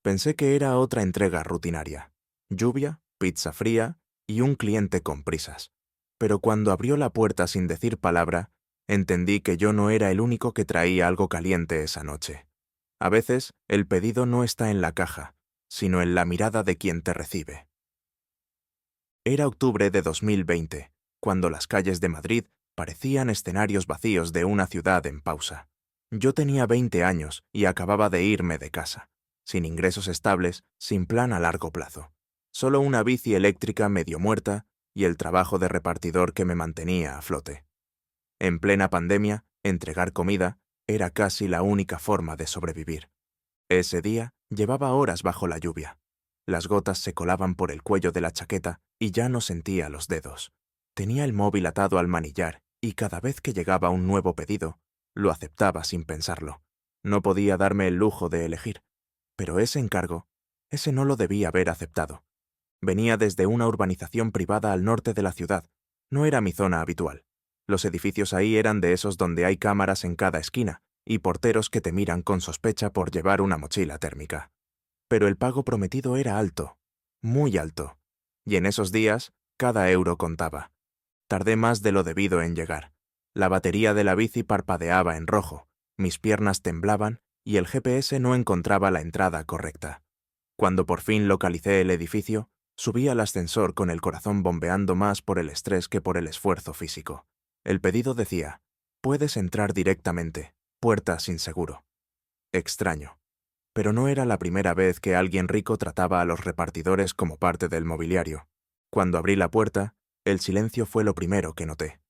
Pensé que era otra entrega rutinaria. Lluvia, pizza fría y un cliente con prisas. Pero cuando abrió la puerta sin decir palabra, entendí que yo no era el único que traía algo caliente esa noche. A veces, el pedido no está en la caja, sino en la mirada de quien te recibe. Era octubre de 2020, cuando las calles de Madrid parecían escenarios vacíos de una ciudad en pausa. Yo tenía 20 años y acababa de irme de casa, sin ingresos estables, sin plan a largo plazo. Solo una bici eléctrica medio muerta y el trabajo de repartidor que me mantenía a flote. En plena pandemia, entregar comida era casi la única forma de sobrevivir. Ese día llevaba horas bajo la lluvia. Las gotas se colaban por el cuello de la chaqueta y ya no sentía los dedos. Tenía el móvil atado al manillar y cada vez que llegaba un nuevo pedido, lo aceptaba sin pensarlo. No podía darme el lujo de elegir, pero ese encargo, ese no lo debía haber aceptado. Venía desde una urbanización privada al norte de la ciudad. No era mi zona habitual. Los edificios ahí eran de esos donde hay cámaras en cada esquina y porteros que te miran con sospecha por llevar una mochila térmica. Pero el pago prometido era alto, muy alto, y en esos días cada euro contaba. Tardé más de lo debido en llegar. La batería de la bici parpadeaba en rojo, mis piernas temblaban y el GPS no encontraba la entrada correcta. Cuando por fin localicé el edificio, subí al ascensor con el corazón bombeando más por el estrés que por el esfuerzo físico. El pedido decía: puedes entrar directamente, puerta sin seguro. Extraño. Pero no era la primera vez que alguien rico trataba a los repartidores como parte del mobiliario. Cuando abrí la puerta, el silencio fue lo primero que noté.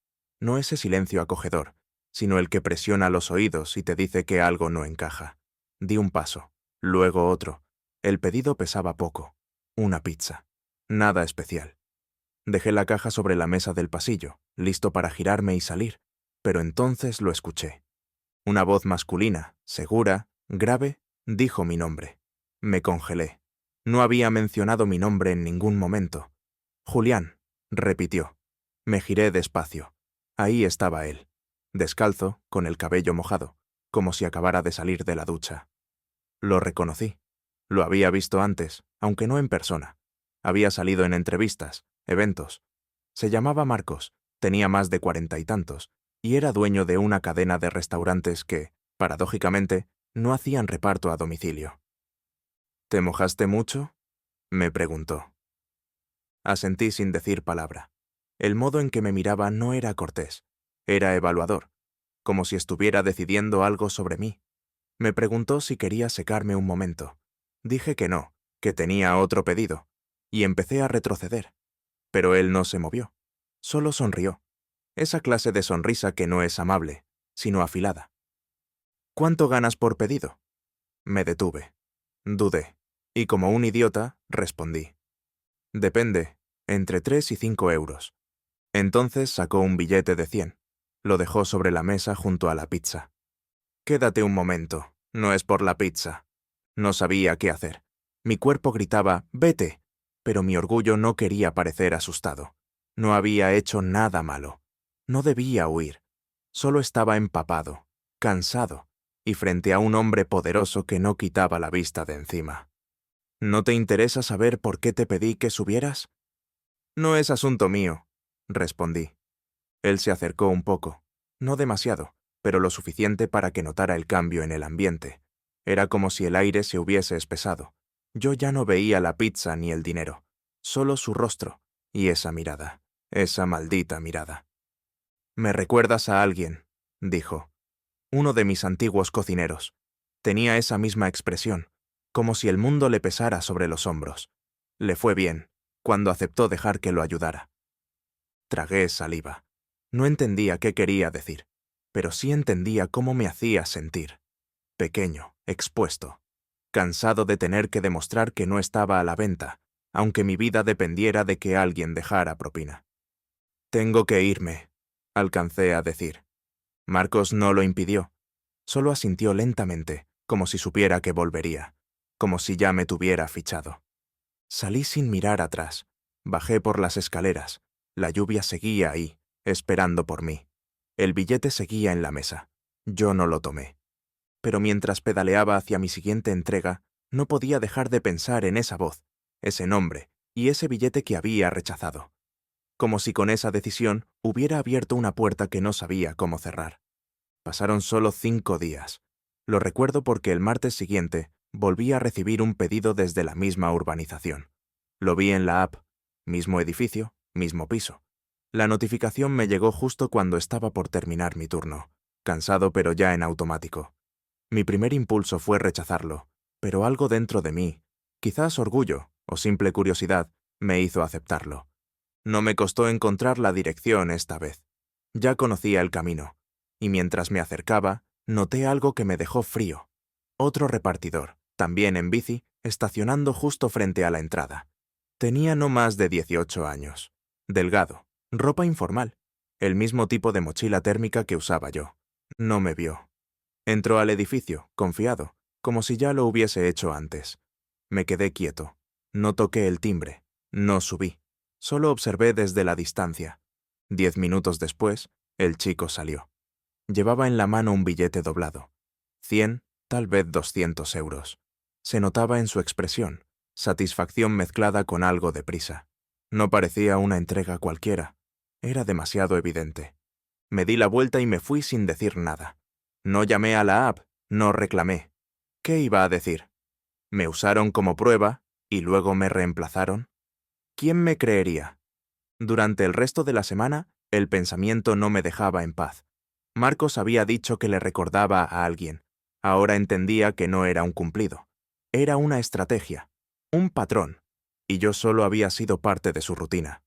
No ese silencio acogedor, sino el que presiona los oídos y te dice que algo no encaja. Di un paso, luego otro. El pedido pesaba poco. Una pizza. Nada especial. Dejé la caja sobre la mesa del pasillo, listo para girarme y salir, pero entonces lo escuché. Una voz masculina, segura, grave, dijo mi nombre. Me congelé. No había mencionado mi nombre en ningún momento. Julián, repitió. Me giré despacio. Ahí estaba él, descalzo, con el cabello mojado, como si acabara de salir de la ducha. Lo reconocí. Lo había visto antes, aunque no en persona. Había salido en entrevistas, eventos. Se llamaba Marcos, tenía más de 40 y tantos, y era dueño de una cadena de restaurantes que, paradójicamente, no hacían reparto a domicilio. ¿Te mojaste mucho?, me preguntó. Asentí sin decir palabra. El modo en que me miraba no era cortés, era evaluador, como si estuviera decidiendo algo sobre mí. Me preguntó si quería secarme un momento. Dije que no, que tenía otro pedido, y empecé a retroceder. Pero él no se movió, solo sonrió. Esa clase de sonrisa que no es amable, sino afilada. ¿Cuánto ganas por pedido? Me detuve. Dudé, y como un idiota, respondí. Depende, entre 3 y 5 euros. Entonces sacó un billete de 100. Lo dejó sobre la mesa junto a la pizza. Quédate un momento, no es por la pizza. No sabía qué hacer. Mi cuerpo gritaba, vete, pero mi orgullo no quería parecer asustado. No había hecho nada malo. No debía huir. Solo estaba empapado, cansado, y frente a un hombre poderoso que no quitaba la vista de encima. ¿No te interesa saber por qué te pedí que subieras? No es asunto mío, respondí. Él se acercó un poco, no demasiado, pero lo suficiente para que notara el cambio en el ambiente. Era como si el aire se hubiese espesado. Yo ya no veía la pizza ni el dinero, solo su rostro y esa mirada, esa maldita mirada. «Me recuerdas a alguien», dijo. «Uno de mis antiguos cocineros. Tenía esa misma expresión, como si el mundo le pesara sobre los hombros. Le fue bien, cuando aceptó dejar que lo ayudara». Tragué saliva. No entendía qué quería decir, pero sí entendía cómo me hacía sentir. Pequeño, expuesto, cansado de tener que demostrar que no estaba a la venta, aunque mi vida dependiera de que alguien dejara propina. «Tengo que irme», alcancé a decir. Marcos no lo impidió. Solo asintió lentamente, como si supiera que volvería, como si ya me tuviera fichado. Salí sin mirar atrás. Bajé por las escaleras. La lluvia seguía ahí, esperando por mí. El billete seguía en la mesa. Yo no lo tomé. Pero mientras pedaleaba hacia mi siguiente entrega, No podía dejar de pensar en esa voz, ese nombre y ese billete que había rechazado. Como si con esa decisión hubiera abierto una puerta que no sabía cómo cerrar. Pasaron solo 5 días. Lo recuerdo porque el martes siguiente volví a recibir un pedido desde la misma urbanización. Lo vi en la app, mismo edificio, mismo piso. La notificación me llegó justo cuando estaba por terminar mi turno, cansado pero ya en automático. Mi primer impulso fue rechazarlo, pero algo dentro de mí, quizás orgullo o simple curiosidad, me hizo aceptarlo. No me costó encontrar la dirección esta vez. Ya conocía el camino, y mientras me acercaba, noté algo que me dejó frío. Otro repartidor, también en bici, estacionando justo frente a la entrada. Tenía no más de 18 años. Delgado, ropa informal, el mismo tipo de mochila térmica que usaba yo. No me vio. Entró al edificio, confiado, como si ya lo hubiese hecho antes. Me quedé quieto. No toqué el timbre. No subí. Solo observé desde la distancia. 10 minutos después, el chico salió. Llevaba en la mano un billete doblado. 100, tal vez 200 euros. Se notaba en su expresión, satisfacción mezclada con algo de prisa. No parecía una entrega cualquiera. Era demasiado evidente. Me di la vuelta y me fui sin decir nada. No llamé a la app, no reclamé. ¿Qué iba a decir? ¿Me usaron como prueba y luego me reemplazaron? ¿Quién me creería? Durante el resto de la semana, el pensamiento no me dejaba en paz. Marcos había dicho que le recordaba a alguien. Ahora entendía que no era un cumplido. Era una estrategia, un patrón, y yo solo había sido parte de su rutina.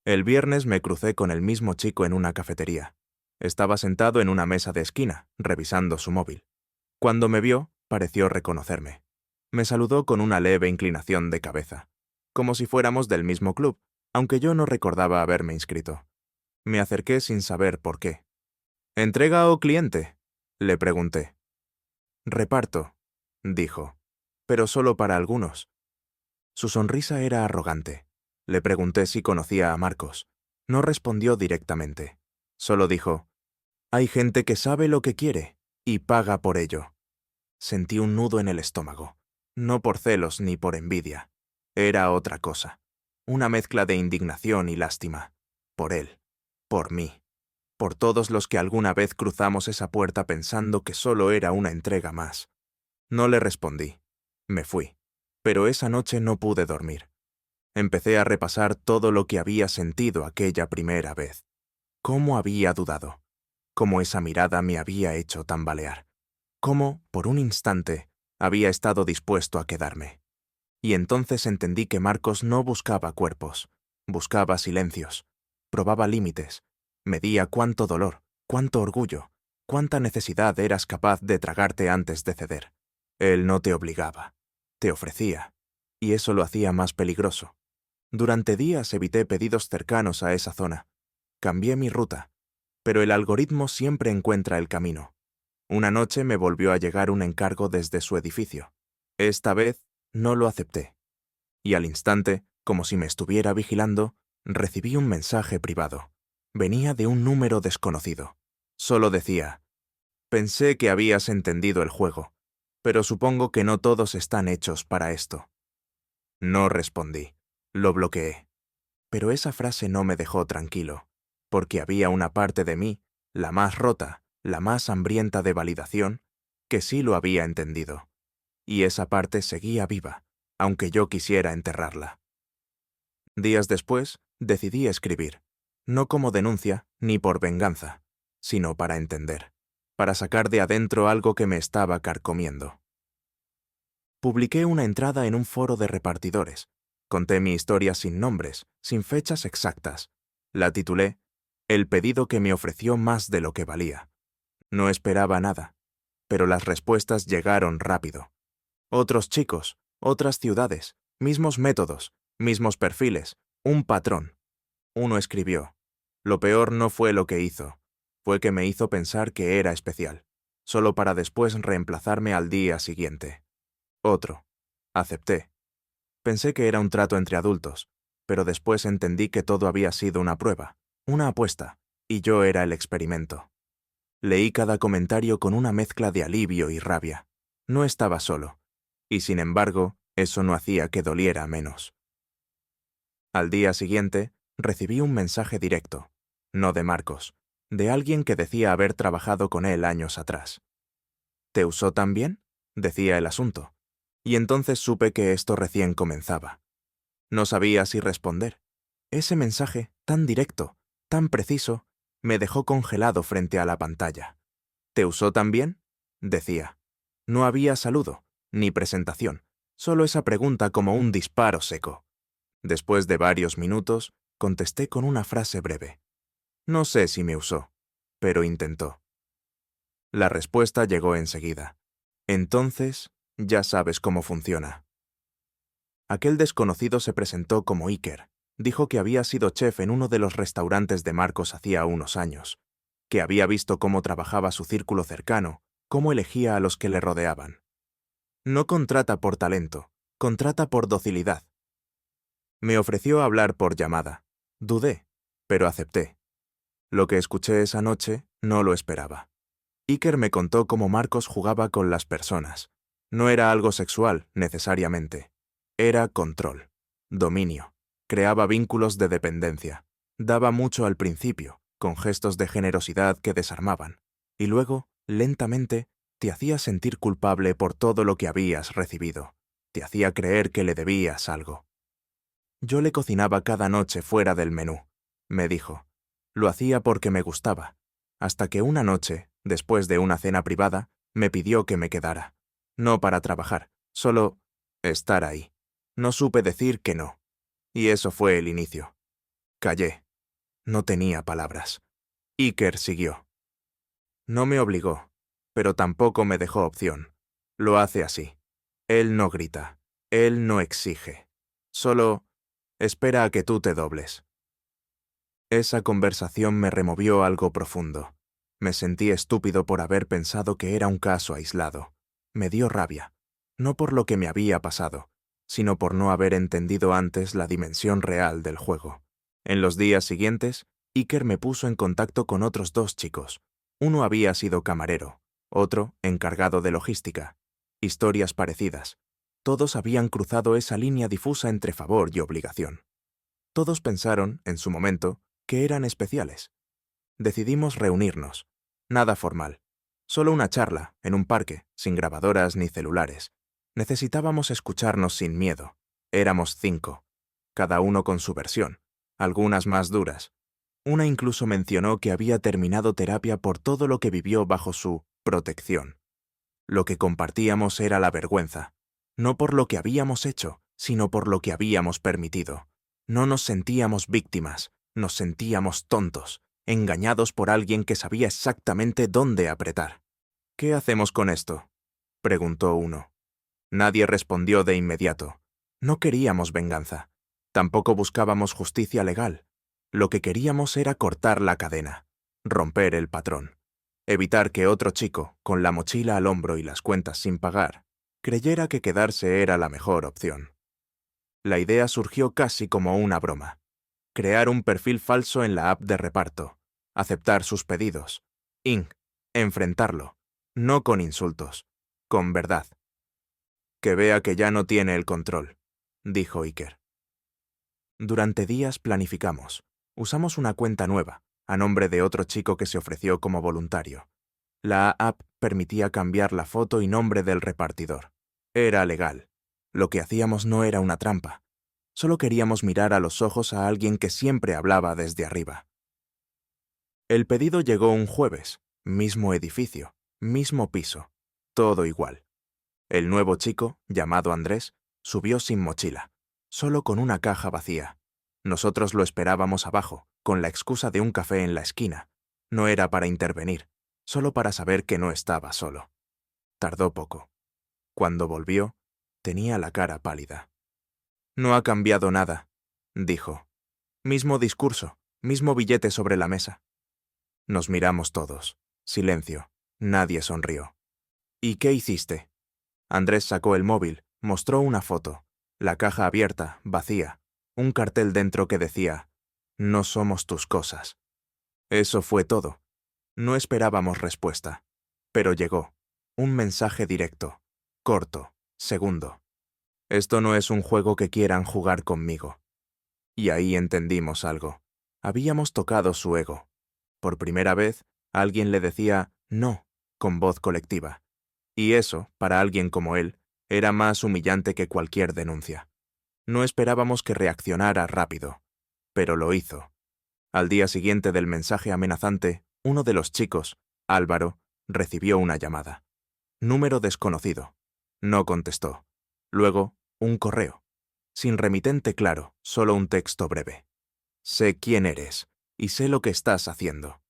El viernes me crucé con el mismo chico en una cafetería. Estaba sentado en una mesa de esquina, revisando su móvil. Cuando me vio, pareció reconocerme. Me saludó con una leve inclinación de cabeza, como si fuéramos del mismo club, aunque yo no recordaba haberme inscrito. Me acerqué sin saber por qué. ¿Entrega o cliente?, le pregunté. Reparto, dijo, pero solo para algunos. Su sonrisa era arrogante. Le pregunté si conocía a Marcos. No respondió directamente. Solo dijo, «Hay gente que sabe lo que quiere y paga por ello». Sentí un nudo en el estómago. No por celos ni por envidia. Era otra cosa. Una mezcla de indignación y lástima. Por él. Por mí. Por todos los que alguna vez cruzamos esa puerta pensando que solo era una entrega más. No le respondí. Me fui. Pero esa noche no pude dormir. Empecé a repasar todo lo que había sentido aquella primera vez. Cómo había dudado. Cómo esa mirada me había hecho tambalear. Cómo, por un instante, había estado dispuesto a quedarme. Y entonces entendí que Marcos no buscaba cuerpos. Buscaba silencios. Probaba límites. Medía cuánto dolor, cuánto orgullo, cuánta necesidad eras capaz de tragarte antes de ceder. Él no te obligaba. Te ofrecía. Y eso lo hacía más peligroso. Durante días evité pedidos cercanos a esa zona. Cambié mi ruta. Pero el algoritmo siempre encuentra el camino. Una noche me volvió a llegar un encargo desde su edificio. Esta vez no lo acepté. Y al instante, como si me estuviera vigilando, recibí un mensaje privado. Venía de un número desconocido. Solo decía, «Pensé que habías entendido el juego, pero supongo que no todos están hechos para esto». No respondí. Lo bloqueé. Pero esa frase no me dejó tranquilo, porque había una parte de mí, la más rota, la más hambrienta de validación, que sí lo había entendido. Y esa parte seguía viva, aunque yo quisiera enterrarla. Días después, decidí escribir, no como denuncia ni por venganza, sino para entender, para sacar de adentro algo que me estaba carcomiendo. Publiqué una entrada en un foro de repartidores. Conté mi historia sin nombres, sin fechas exactas. La titulé «El pedido que me ofreció más de lo que valía». No esperaba nada, pero las respuestas llegaron rápido. Otros chicos, otras ciudades, mismos métodos, mismos perfiles, un patrón. Uno escribió, «Lo peor no fue lo que hizo, fue que me hizo pensar que era especial, solo para después reemplazarme al día siguiente». Otro, «Acepté. Pensé que era un trato entre adultos, pero después entendí que todo había sido una prueba, una apuesta, y yo era el experimento». Leí cada comentario con una mezcla de alivio y rabia. No estaba solo. y sin embargo, eso no hacía que doliera menos. Al día siguiente, recibí un mensaje directo, no de Marcos, de alguien que decía haber trabajado con él años atrás. ¿Te usó también?, decía el asunto, y entonces supe que esto recién comenzaba. No sabía si responder. Ese mensaje, tan directo, tan preciso, me dejó congelado frente a la pantalla. ¿Te usó también?, decía. No había saludo, ni presentación, solo esa pregunta como un disparo seco. Después de varios minutos, contesté con una frase breve. No sé si me usó, pero intentó. La respuesta llegó enseguida. Entonces, ya sabes cómo funciona. Aquel desconocido se presentó como Iker. Dijo que había sido chef en uno de los restaurantes de Marcos hacía unos años, que había visto cómo trabajaba su círculo cercano, cómo elegía a los que le rodeaban. No contrata por talento, contrata por docilidad. Me ofreció hablar por llamada. Dudé, pero acepté. Lo que escuché esa noche no lo esperaba. Iker me contó cómo Marcos jugaba con las personas. No era algo sexual, necesariamente. Era control, dominio. Creaba vínculos de dependencia. Daba mucho al principio, con gestos de generosidad que desarmaban. Y luego, lentamente, te hacía sentir culpable por todo lo que habías recibido. Te hacía creer que le debías algo. Yo le cocinaba cada noche fuera del menú, me dijo. Lo hacía porque me gustaba, hasta que una noche, después de una cena privada, me pidió que me quedara. No para trabajar, solo estar ahí. No supe decir que no. Y eso fue el inicio. Callé. No tenía palabras. Iker siguió. No me obligó, pero tampoco me dejó opción. Lo hace así. Él no grita. Él no exige. Solo espera a que tú te dobles. Esa conversación me removió algo profundo. Me sentí estúpido por haber pensado que era un caso aislado. Me dio rabia, no por lo que me había pasado, sino por no haber entendido antes la dimensión real del juego. En los días siguientes, Iker me puso en contacto con otros 2 chicos. Uno había sido camarero, otro encargado de logística. Historias parecidas. Todos habían cruzado esa línea difusa entre favor y obligación. Todos pensaron, en su momento, que eran especiales. Decidimos reunirnos. Nada formal. Solo una charla, en un parque, sin grabadoras ni celulares. Necesitábamos escucharnos sin miedo. Éramos 5. Cada uno con su versión. Algunas más duras. Una incluso mencionó que había terminado terapia por todo lo que vivió bajo su protección. Lo que compartíamos era la vergüenza. No por lo que habíamos hecho, sino por lo que habíamos permitido. No nos sentíamos víctimas, nos sentíamos tontos, engañados por alguien que sabía exactamente dónde apretar. ¿Qué hacemos con esto?, preguntó uno. Nadie respondió de inmediato. No queríamos venganza. Tampoco buscábamos justicia legal. Lo que queríamos era cortar la cadena, romper el patrón, evitar que otro chico, con la mochila al hombro y las cuentas sin pagar, creyera que quedarse era la mejor opción. La idea surgió casi como una broma. Crear un perfil falso en la app de reparto, aceptar sus pedidos, enfrentarlo, no con insultos, con verdad. Que vea que ya no tiene el control, dijo Iker. Durante días planificamos. Usamos una cuenta nueva, a nombre de otro chico que se ofreció como voluntario. La app permitía cambiar la foto y nombre del repartidor. Era legal. Lo que hacíamos no era una trampa. Solo queríamos mirar a los ojos a alguien que siempre hablaba desde arriba. El pedido llegó un jueves, mismo edificio, mismo piso, todo igual. El nuevo chico, llamado Andrés, subió sin mochila, solo con una caja vacía. Nosotros lo esperábamos abajo, con la excusa de un café en la esquina. No era para intervenir, solo para saber que no estaba solo. Tardó poco. Cuando volvió, tenía la cara pálida. No ha cambiado nada, dijo. Mismo discurso, mismo billete sobre la mesa. Nos miramos todos. Silencio. Nadie sonrió. ¿Y qué hiciste? Andrés sacó el móvil, mostró una foto. La caja abierta, vacía. Un cartel dentro que decía: «No somos tus cosas». Eso fue todo. No esperábamos respuesta. Pero llegó. Un mensaje directo, corto, Segundo, esto no es un juego que quieran jugar conmigo. Y ahí entendimos algo. Habíamos tocado su ego. Por primera vez, alguien le decía «no» con voz colectiva. Y eso, para alguien como él, era más humillante que cualquier denuncia. No esperábamos que reaccionara rápido, pero lo hizo. Al día siguiente del mensaje amenazante, uno de los chicos, Álvaro, recibió una llamada. Número desconocido. No contestó. Luego, un correo. Sin remitente claro, solo un texto breve. Sé quién eres, y sé lo que estás haciendo.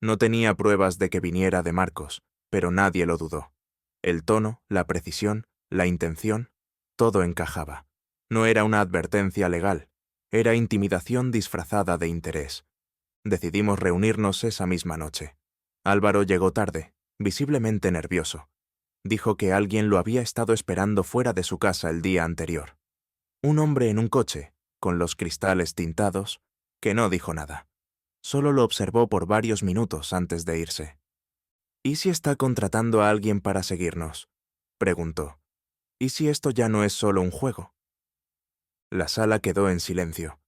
No tenía pruebas de que viniera de Marcos, pero nadie lo dudó. El tono, la precisión, la intención, todo encajaba. No era una advertencia legal, era intimidación disfrazada de interés. Decidimos reunirnos esa misma noche. Álvaro llegó tarde, visiblemente nervioso. Dijo que alguien lo había estado esperando fuera de su casa el día anterior. Un hombre en un coche, con los cristales tintados, que no dijo nada. Solo lo observó por varios minutos antes de irse. ¿Y si está contratando a alguien para seguirnos?, preguntó. ¿Y si esto ya no es solo un juego? La sala quedó en silencio.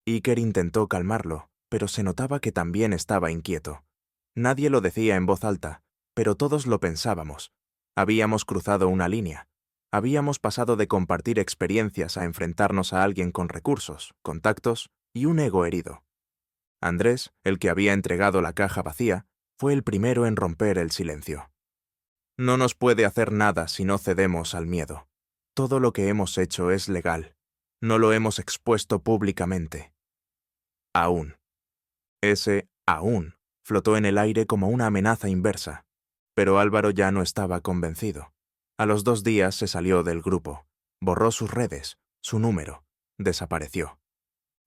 Iker intentó calmarlo, pero se notaba que también estaba inquieto. Nadie lo decía en voz alta, pero todos lo pensábamos. Habíamos cruzado una línea. Habíamos pasado de compartir experiencias a enfrentarnos a alguien con recursos, contactos y un ego herido. Andrés, el que había entregado la caja vacía, fue el primero en romper el silencio. No nos puede hacer nada si no cedemos al miedo. Todo lo que hemos hecho es legal. No lo hemos expuesto públicamente. Aún. Ese aún flotó en el aire como una amenaza inversa. Pero Álvaro ya no estaba convencido. A los 2 días se salió del grupo. Borró sus redes, su número. Desapareció.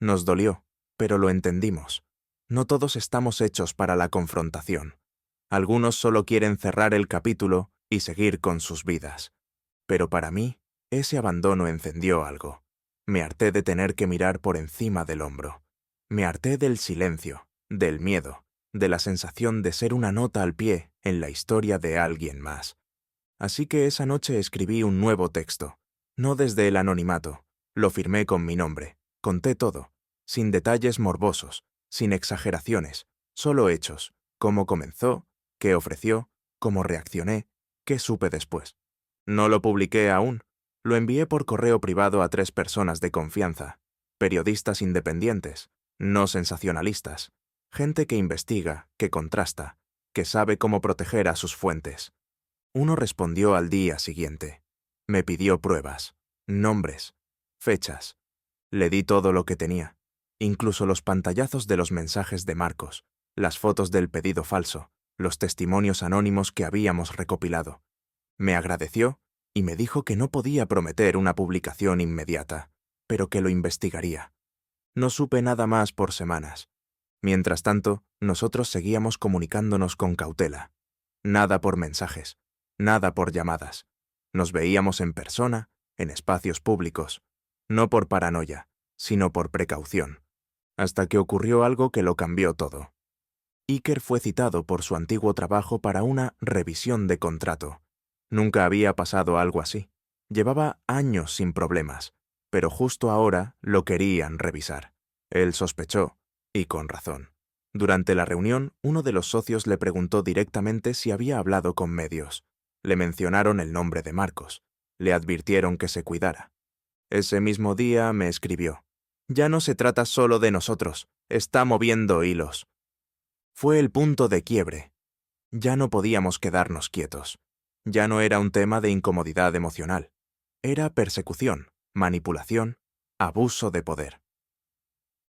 Nos dolió, pero lo entendimos. No todos estamos hechos para la confrontación. Algunos solo quieren cerrar el capítulo y seguir con sus vidas. Pero para mí, ese abandono encendió algo. Me harté de tener que mirar por encima del hombro. Me harté del silencio, del miedo, de la sensación de ser una nota al pie en la historia de alguien más. Así que esa noche escribí un nuevo texto. No desde el anonimato. Lo firmé con mi nombre. Conté todo. Sin detalles morbosos, sin exageraciones, solo hechos. Cómo comenzó, qué ofreció, cómo reaccioné, qué supe después. No lo publiqué aún. Lo envié por correo privado a 3 personas de confianza, periodistas independientes, no sensacionalistas, gente que investiga, que contrasta, que sabe cómo proteger a sus fuentes. Uno respondió al día siguiente. Me pidió pruebas, nombres, fechas. Le di todo lo que tenía, incluso los pantallazos de los mensajes de Marcos, las fotos del pedido falso, los testimonios anónimos que habíamos recopilado. Me agradeció y me dijo que no podía prometer una publicación inmediata, pero que lo investigaría. No supe nada más por semanas. Mientras tanto, nosotros seguíamos comunicándonos con cautela. Nada por mensajes, nada por llamadas. Nos veíamos en persona, en espacios públicos, no por paranoia, sino por precaución, hasta que ocurrió algo que lo cambió todo. Iker fue citado por su antiguo trabajo para una revisión de contrato. Nunca había pasado algo así. Llevaba años sin problemas, pero justo ahora lo querían revisar. Él sospechó, y con razón. Durante la reunión, uno de los socios le preguntó directamente si había hablado con medios. Le mencionaron el nombre de Marcos. Le advirtieron que se cuidara. Ese mismo día me escribió. Ya no se trata solo de nosotros, está moviendo hilos. Fue el punto de quiebre. Ya no podíamos quedarnos quietos. Ya no era un tema de incomodidad emocional. Era persecución, manipulación, abuso de poder.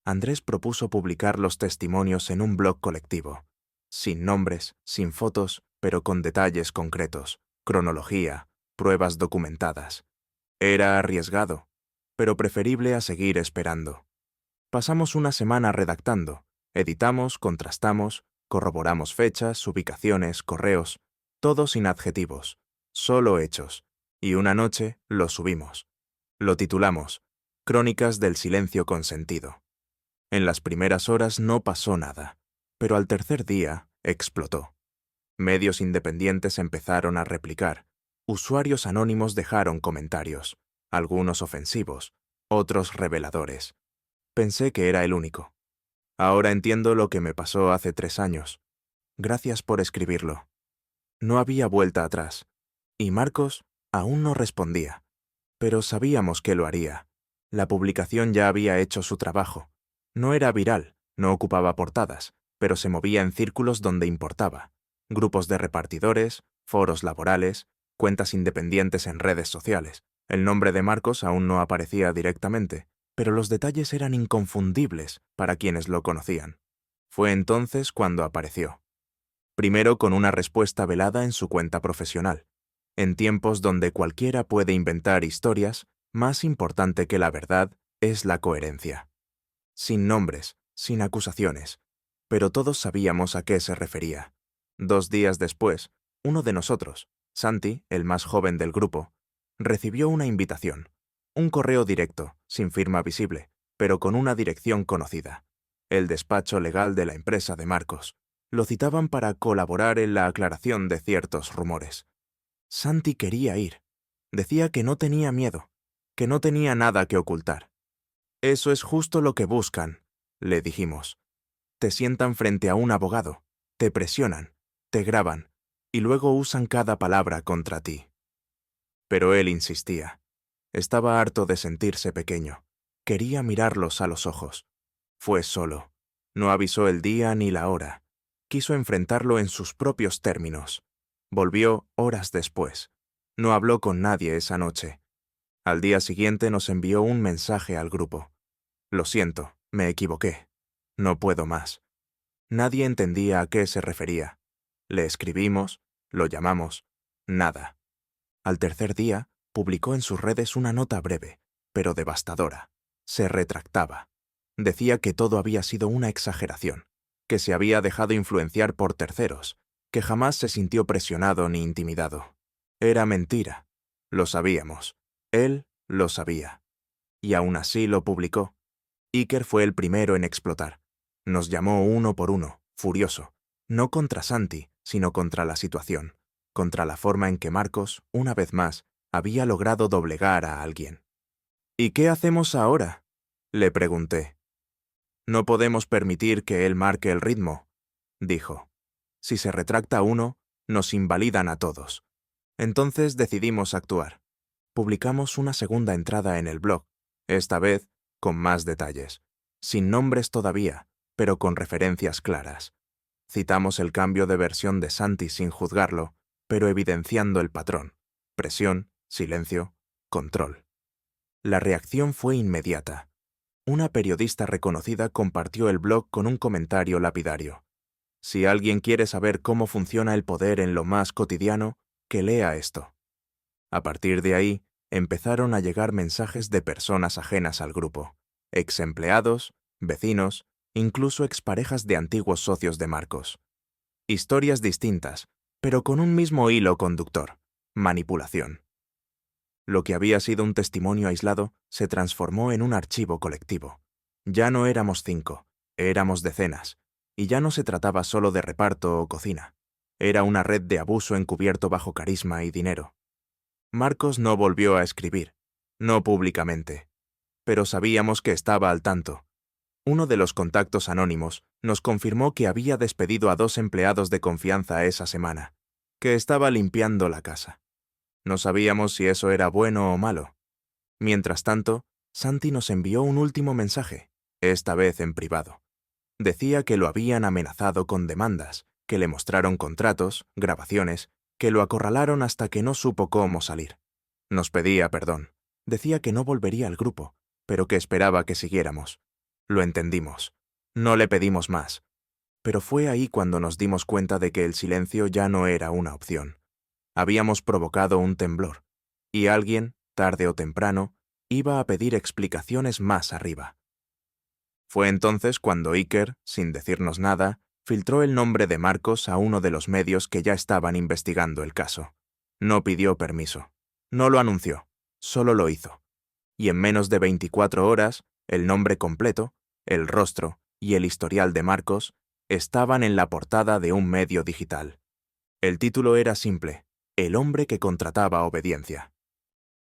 Andrés propuso publicar los testimonios en un blog colectivo, sin nombres, sin fotos, pero con detalles concretos, cronología, pruebas documentadas. Era arriesgado, pero preferible a seguir esperando. Pasamos una semana redactando, editamos, contrastamos, corroboramos fechas, ubicaciones, correos, todo sin adjetivos, solo hechos, y una noche lo subimos. Lo titulamos Crónicas del silencio consentido. En las primeras horas no pasó nada, pero al tercer día explotó. Medios independientes empezaron a replicar. Usuarios anónimos dejaron comentarios, algunos ofensivos, otros reveladores. Pensé que era el único. Ahora entiendo lo que me pasó hace 3 años. Gracias por escribirlo. No había vuelta atrás. Y Marcos aún no respondía. Pero sabíamos que lo haría. La publicación ya había hecho su trabajo. No era viral, no ocupaba portadas, pero se movía en círculos donde importaba. Grupos de repartidores, foros laborales, cuentas independientes en redes sociales. El nombre de Marcos aún no aparecía directamente, pero los detalles eran inconfundibles para quienes lo conocían. Fue entonces cuando apareció. Primero con una respuesta velada en su cuenta profesional. En tiempos donde cualquiera puede inventar historias, más importante que la verdad es la coherencia. Sin nombres, sin acusaciones, pero todos sabíamos a qué se refería. 2 días después, uno de nosotros, Santi, el más joven del grupo, recibió una invitación, un correo directo, sin firma visible, pero con una dirección conocida, el despacho legal de la empresa de Marcos. Lo citaban para colaborar en la aclaración de ciertos rumores. Santi quería ir. Decía que no tenía miedo, que no tenía nada que ocultar. Eso es justo lo que buscan, le dijimos. Te sientan frente a un abogado, te presionan, te graban, y luego usan cada palabra contra ti. Pero él insistía. Estaba harto de sentirse pequeño. Quería mirarlos a los ojos. Fue solo. No avisó el día ni la hora. Quiso enfrentarlo en sus propios términos. Volvió horas después. No habló con nadie esa noche. Al día siguiente nos envió un mensaje al grupo. Lo siento, me equivoqué. No puedo más. Nadie entendía a qué se refería. Le escribimos, lo llamamos, nada. Al tercer día, publicó en sus redes una nota breve, pero devastadora. Se retractaba. Decía que todo había sido una exageración, que se había dejado influenciar por terceros, que jamás se sintió presionado ni intimidado. Era mentira. Lo sabíamos. Él lo sabía. Y aún así lo publicó. Iker fue el primero en explotar. Nos llamó uno por uno, furioso, no contra Santi, sino contra la situación, contra la forma en que Marcos, una vez más, había logrado doblegar a alguien. ¿Y qué hacemos ahora?, le pregunté. No podemos permitir que él marque el ritmo, dijo. Si se retracta uno, nos invalidan a todos. Entonces decidimos actuar. Publicamos una segunda entrada en el blog, esta vez con más detalles, sin nombres todavía, pero con referencias claras. Citamos el cambio de versión de Santi sin juzgarlo, pero evidenciando el patrón: presión, silencio, control. La reacción fue inmediata. Una periodista reconocida compartió el blog con un comentario lapidario. Si alguien quiere saber cómo funciona el poder en lo más cotidiano, que lea esto. A partir de ahí, empezaron a llegar mensajes de personas ajenas al grupo, exempleados, vecinos, incluso exparejas de antiguos socios de Marcos. Historias distintas, pero con un mismo hilo conductor: manipulación. Lo que había sido un testimonio aislado se transformó en un archivo colectivo. Ya no éramos 5, éramos decenas, y ya no se trataba solo de reparto o cocina. Era una red de abuso encubierto bajo carisma y dinero. Marcos no volvió a escribir, no públicamente, pero sabíamos que estaba al tanto. Uno de los contactos anónimos nos confirmó que había despedido a 2 empleados de confianza esa semana, que estaba limpiando la casa. No sabíamos si eso era bueno o malo. Mientras tanto, Santi nos envió un último mensaje, esta vez en privado. Decía que lo habían amenazado con demandas, que le mostraron contratos, grabaciones, que lo acorralaron hasta que no supo cómo salir. Nos pedía perdón. Decía que no volvería al grupo, pero que esperaba que siguiéramos. Lo entendimos. No le pedimos más. Pero fue ahí cuando nos dimos cuenta de que el silencio ya no era una opción. Habíamos provocado un temblor, y alguien, tarde o temprano, iba a pedir explicaciones más arriba. Fue entonces cuando Iker, sin decirnos nada, filtró el nombre de Marcos a uno de los medios que ya estaban investigando el caso. No pidió permiso. No lo anunció. Solo lo hizo. Y en menos de 24 horas, el nombre completo, el rostro y el historial de Marcos estaban en la portada de un medio digital. El título era simple: el hombre que contrataba obediencia.